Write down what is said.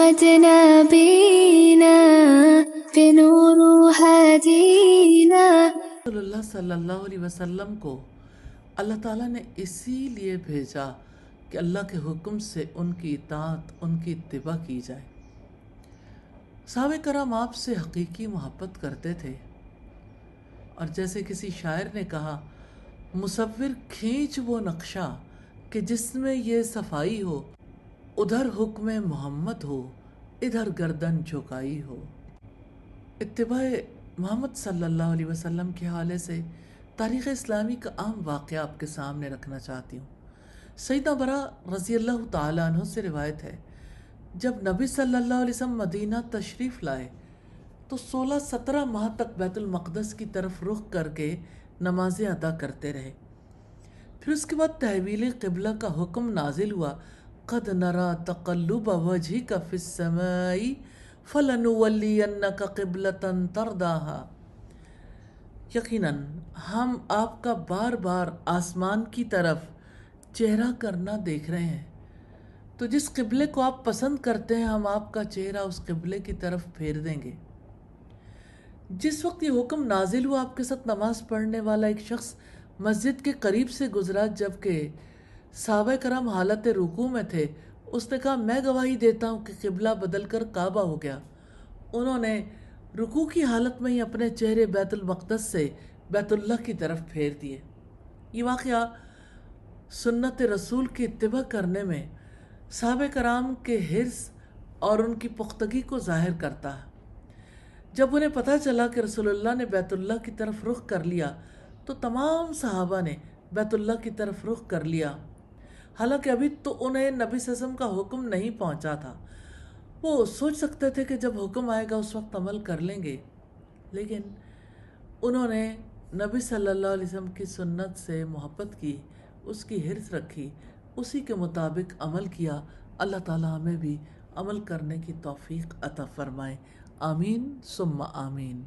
محمد نبینا بنور ہدینا۔ رسول اللہ صلی اللہ علیہ وسلم کو اللہ تعالیٰ نے اسی لیے بھیجا کہ اللہ کے حکم سے ان کی اطاعت، ان کی اتباع کی جائے۔ صحابہ کرام آپ سے حقیقی محبت کرتے تھے، اور جیسے کسی شاعر نے کہا، مصور کھینچ وہ نقشہ کہ جس میں یہ صفائی ہو، ادھر حکم محمد ہو، ادھر گردن جھکائی ہو۔ اتباع محمد صلی اللہ علیہ وسلم کے حوالے سے تاریخ اسلامی کا اہم واقعہ آپ کے سامنے رکھنا چاہتی ہوں۔ سیدنا برا رضی اللہ تعالیٰ عنہ سے روایت ہے، جب نبی صلی اللہ علیہ وسلم مدینہ تشریف لائے تو 16-17 ماہ تک بیت المقدس کی طرف رخ کر کے نمازیں ادا کرتے رہے۔ پھر اس کے بعد تحویل قبلہ کا حکم نازل ہوا، قد نرا تقلب وجہک فی السماء فلنولینک قبلۃ ترضاھا۔ یقیناً ہم آپ کا بار بار آسمان کی طرف چہرہ کرنا دیکھ رہے ہیں، تو جس قبلے کو آپ پسند کرتے ہیں ہم آپ کا چہرہ اس قبلے کی طرف پھیر دیں گے۔ جس وقت یہ حکم نازل ہوا، آپ کے ساتھ نماز پڑھنے والا ایک شخص مسجد کے قریب سے گزرا، جبکہ صحابہ کرام حالت رکوع میں تھے۔ اس نے کہا، میں گواہی دیتا ہوں کہ قبلہ بدل کر کعبہ ہو گیا۔ انہوں نے رکوع کی حالت میں ہی اپنے چہرے بیت المقدس سے بیت اللہ کی طرف پھیر دیے۔ یہ واقعہ سنت رسول کی اتباع کرنے میں صحابہ کرام کے حرص اور ان کی پختگی کو ظاہر کرتا ہے۔ جب انہیں پتہ چلا کہ رسول اللہ نے بیت اللہ کی طرف رخ کر لیا تو تمام صحابہ نے بیت اللہ کی طرف رخ کر لیا، حالانکہ ابھی تو انہیں نبی صلی اللہ علیہ وسلم کا حکم نہیں پہنچا تھا۔ وہ سوچ سکتے تھے کہ جب حکم آئے گا اس وقت عمل کر لیں گے، لیکن انہوں نے نبی صلی اللہ علیہ وسلم کی سنت سے محبت کی، اس کی حرص رکھی، اسی کے مطابق عمل کیا۔ اللہ تعالیٰ ہمیں بھی عمل کرنے کی توفیق عطا فرمائے، آمین ثم آمین۔